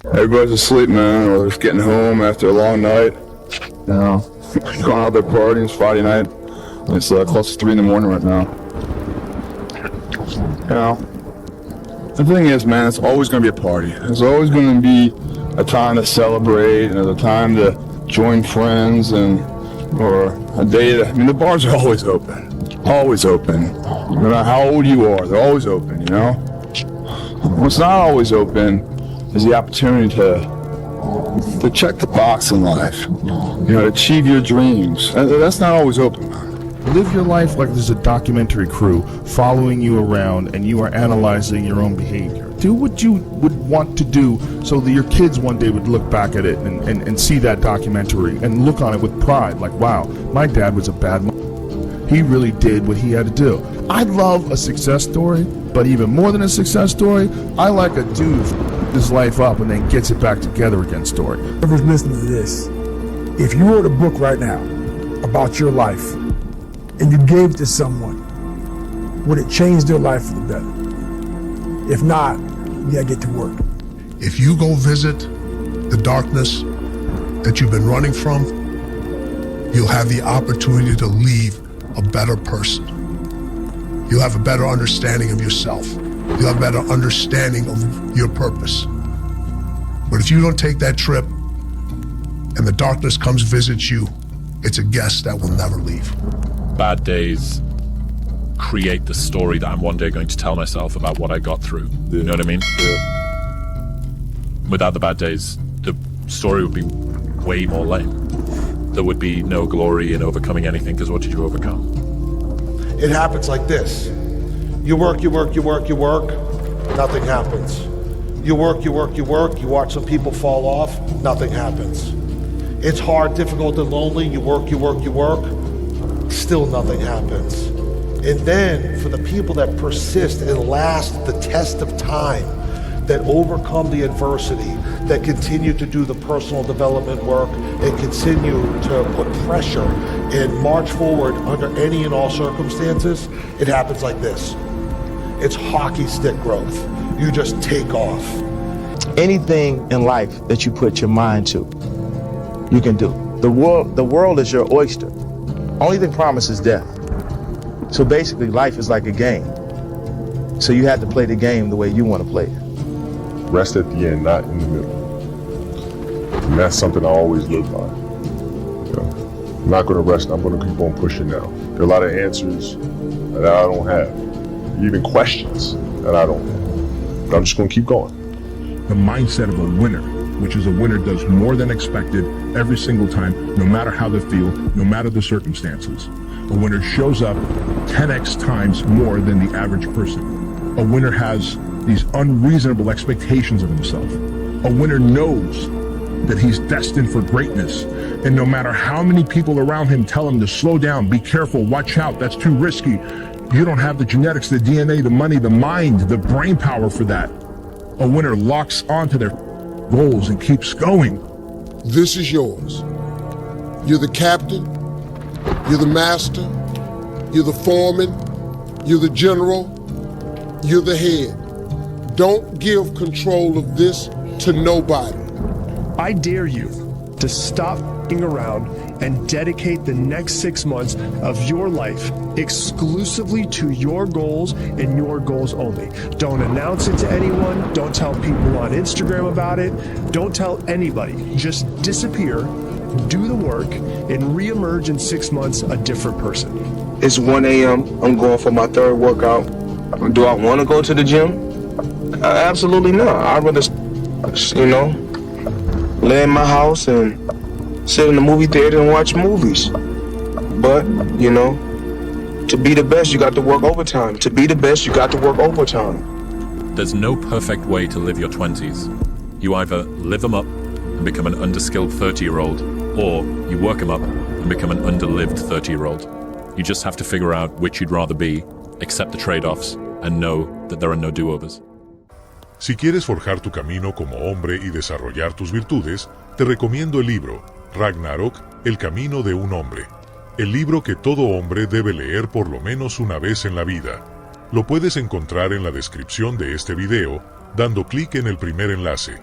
Everybody's asleep, man, or just getting home after a long night. You know, going out there partying. It's Friday night. It's close to 3 in the morning right now. You know, the thing is, man, it's always going to be a party. There's always going to be a time to celebrate, and there's a time to join friends, or a day to, I mean, the bars are always open. Always open. No matter how old you are, they're always open, you know? What's not always open is the opportunity to check the box in life, you know, to achieve your dreams. That's not always open, man. Live your life like there's a documentary crew following you around and you are analyzing your own behavior. Do what you would want to do so that your kids one day would look back at it and see that documentary and look on it with pride, like, wow, my dad was a bad man. He really did what he had to do. I love a success story, but even more than a success story, I like a dude who f***ed his life up and then gets it back together again story. Whoever's listening to this, if you wrote a book right now about your life and you gave it to someone, would it change their life for the better? If not, you gotta get to work. If you go visit the darkness that you've been running from, you'll have the opportunity to leave a better person. You'll have a better understanding of yourself. You'll have a better understanding of your purpose. But if you don't take that trip and the darkness comes visit you, it's a guest that will never leave. Bad days create the story that I'm one day going to tell myself about what I got through. Yeah. You know what I mean? Yeah. Without the bad days, the story would be way more lame. There would be no glory in overcoming anything, because what did you overcome? It happens like this. You work, nothing happens. You work, you watch some people fall off, nothing happens. It's hard, difficult, and lonely. You work, still nothing happens. And then for the people that persist and last the test of time, that overcome the adversity, that continue to do the personal development work and continue to put pressure and march forward under any and all circumstances, it happens like this. It's hockey stick growth. You just take off. Anything in life that you put your mind to, you can do. The world is your oyster. Only thing promised is death. So basically life is like a game. So you have to play the game the way you want to play it. Rest at the end, not in the middle. And that's something I always live by. You know, I'm not going to rest, I'm going to keep on pushing now. There are a lot of answers that I don't have, even questions that I don't have. But I'm just going to keep going. The mindset of a winner, which is a winner does more than expected every single time, no matter how they feel, no matter the circumstances. A winner shows up 10x times more than the average person. A winner has these unreasonable expectations of himself. A winner knows that he's destined for greatness, and no matter how many people around him tell him to slow down, be careful, watch out, that's too risky, you don't have the genetics, the DNA, the money, the mind, the brain power for that. A winner locks onto their goals and keeps going. This is yours. You're the captain, you're the master, you're the foreman, you're the general, you're the head. Don't give control of this to nobody. I dare you to stop f***ing around and dedicate the next 6 months of your life exclusively to your goals and your goals only. Don't announce it to anyone. Don't tell people on Instagram about it. Don't tell anybody. Just disappear, do the work, and reemerge in 6 months a different person. It's 1 a.m. I'm going for my third workout. Do I want to go to the gym? Absolutely not. I'd rather, lay in my house and sit in the movie theater and watch movies. But, to be the best, you got to work overtime. To be the best, you got to work overtime. There's no perfect way to live your 20s. You either live them up and become an underskilled 30-year-old, or you work them up and become an underlived 30-year-old. You just have to figure out which you'd rather be, accept the trade-offs, and know that there are no do-overs. Si quieres forjar tu camino como hombre y desarrollar tus virtudes, te recomiendo el libro Ragnarok, el camino de un hombre. El libro que todo hombre debe leer por lo menos una vez en la vida. Lo puedes encontrar en la descripción de este video, dando clic en el primer enlace.